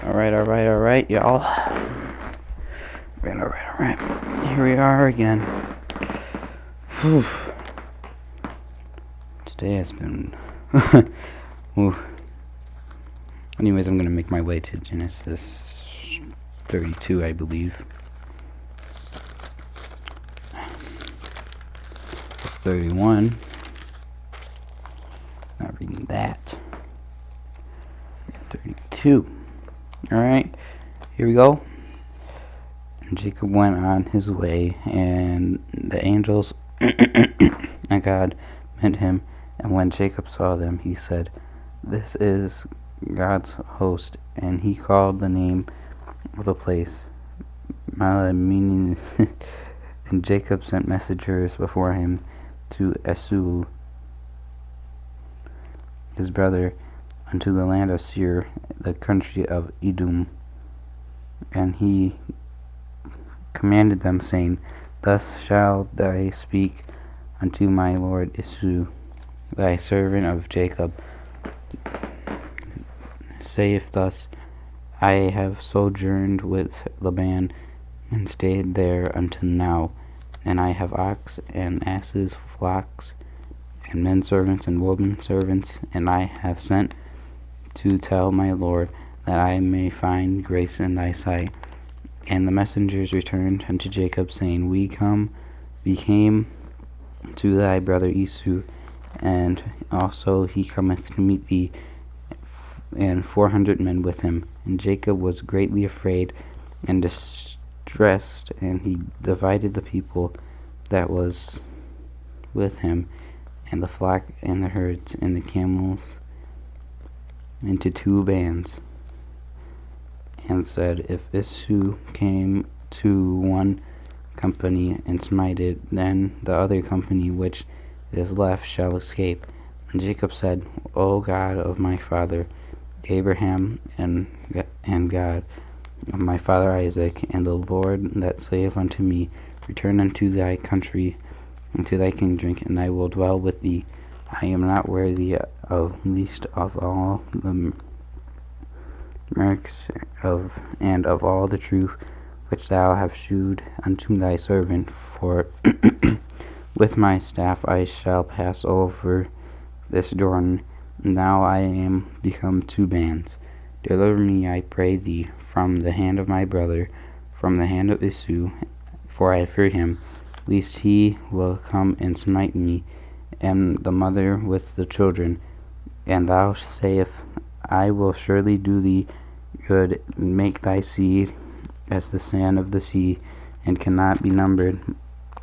Alright, y'all. Alright. Here we are again. Whew. Today has been... Anyways, I'm gonna make my way to Genesis 32, I believe. It's 31. Not reading that. 32. Alright, here we go. And Jacob went on his way, and the angels and God met him. And when Jacob saw them, he said, "This is God's host." And he called the name of the place Mala, meaning and Jacob sent messengers before him to Esau, his brother, unto the land of Seir, the country of Edom. And he commanded them, saying, "Thus shalt thou speak unto my lord Esau, thy servant of Jacob. Saith thus, I have sojourned with Laban, and stayed there until now, and I have ox and asses, flocks, and men servants and women servants, and I have sent to tell my lord, that I may find grace in thy sight." And the messengers returned unto Jacob, saying, We came to thy brother Esau, and also he cometh to meet thee, and 400 men with him. And Jacob was greatly afraid and distressed, and he divided the people that was with him, and the flock, and the herds, and the camels, into 2 bands, and said, If Esau came to one company and smited, then the other company which is left shall escape. And Jacob said, O God of my father Abraham, and God of my father Isaac, and the Lord that saith unto me, Return unto thy country, and to thy kindred, and I will dwell with thee. I am not worthy of least of all the marks of all the truth which thou hast shewed unto thy servant, for with my staff I shall pass over this Jordan. Now I am become 2 bands. Deliver me, I pray thee, from the hand of my brother, from the hand of Esau, for I fear him, lest he will come and smite me, and the mother with the children. And thou sayest, I will surely do thee good, make thy seed as the sand of the sea, and cannot be numbered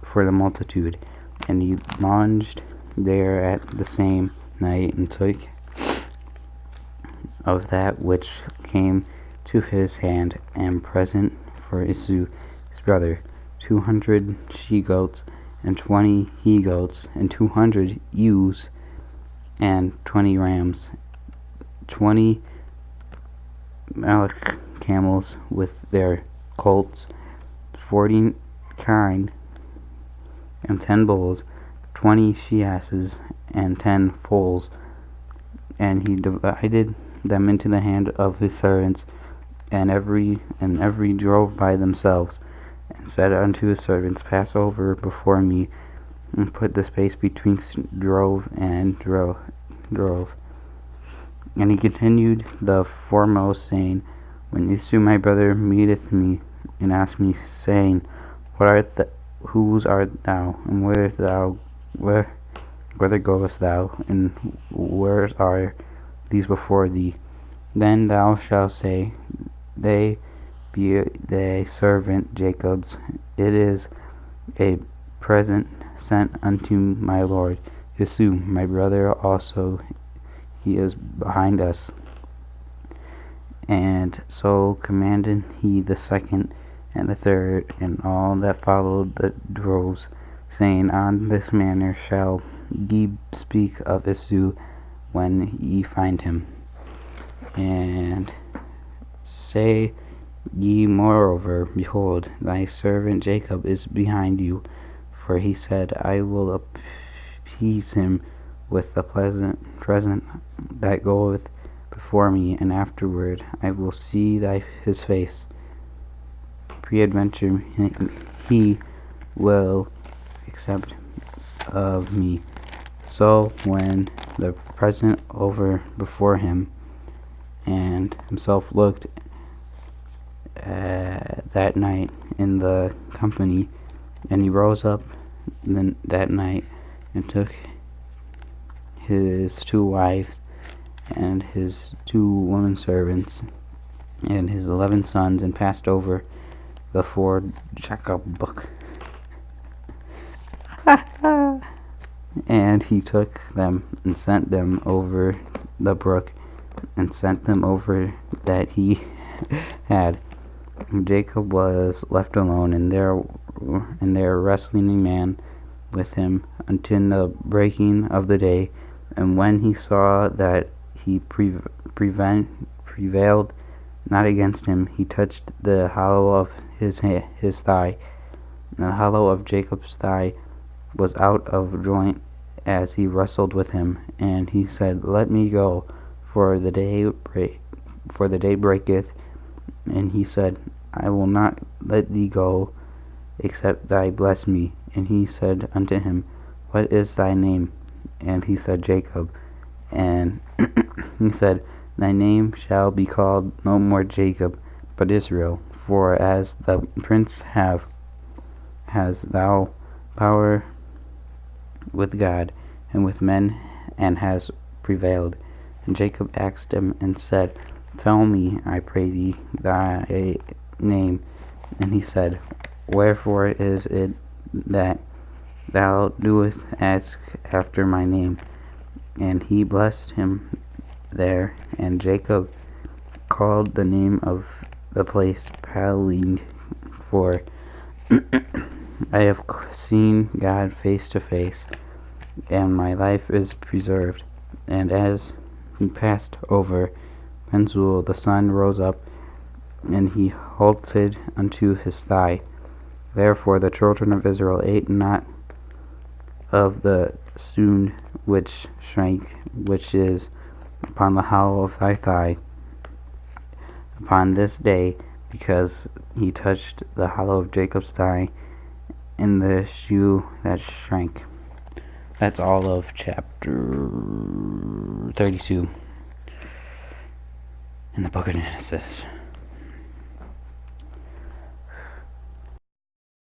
for the multitude. And he lodged there at the same night, and took of that which came to his hand, and present for Esau his brother, 200 she-goats, and 20 he-goats, and 200 ewes, and 20 rams, 20 Malach camels with their colts, 40 kine, and 10 bulls, 20 she-asses, and 10 foals. And he divided them into the hand of his servants, and every drove by themselves, and said unto his servants, Pass over before me, and put the space between drove and drove. And he continued the foremost, saying, When Esau my brother meeteth me, and asked me, saying, Whose art thou, and whither goest thou, and where are these before thee? Then thou shalt say, They be thy servant Jacob's. It is a present sent unto my lord Esau, my brother also he is behind us. And so commanded he the second and the third, and all that followed the droves, saying, On this manner shall ye speak of Esau when ye find him. And say ye moreover, Behold, thy servant Jacob is behind you, for he said, I will appease him with the present that goeth before me, and afterward I will see his face. Peradventure he will accept of me. So when the present over before him, and himself looked that night in the company, and he rose up that night and took his 2 wives and his 2 women servants and his 11 sons, and passed over the ford Jacob. And he took them and sent them over the brook, and sent them over that he had. Jacob was left alone, and there wrestling a man with him until the breaking of the day. And when he saw that he prevailed not against him, he touched the hollow of his thigh. And the hollow of Jacob's thigh was out of joint as he wrestled with him. And he said, Let me go, for the day breaketh. And he said, I will not let thee go, except thou bless me. And he said unto him, What is thy name? And he said, Jacob. And he said, Thy name shall be called no more Jacob, but Israel, for as the prince has thou power with God and with men, and has prevailed. And Jacob asked him and said, Tell me, I pray thee, thy name. And he said, Wherefore is it that thou doest ask after my name? And he blessed him there. And Jacob called the name of the place Peleg, for I have seen God face to face, and my life is preserved. And as he passed over Peniel, the sun rose up, and he halted unto his thigh. Therefore the children of Israel ate not of the stone which shrank, which is upon the hollow of thy thigh, upon this day, because he touched the hollow of Jacob's thigh in the shoe that shrank. That's all of chapter 32 in the book of Genesis.